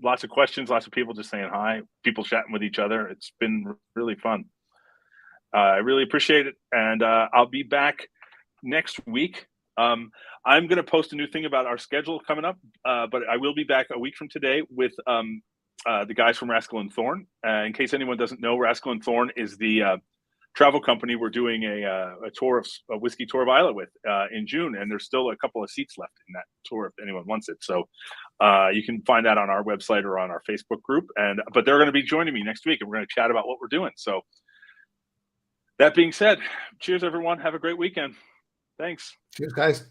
Lots of questions, lots of people just saying hi, people chatting with each other. It's been really fun. I really appreciate it. And I'll be back next week. I'm going to post a new thing about our schedule coming up, but I will be back a week from today with the guys from Rascal and Thorn. In case anyone doesn't know, Rascal and Thorn is the travel company we're doing a tour of a whiskey tour of Islay with in June, and there's still a couple of seats left in that tour if anyone wants it. So you can find that on our website or on our Facebook group. But they're going to be joining me next week, and we're going to chat about what we're doing. So that being said, cheers everyone. Have a great weekend. Thanks. Cheers, guys.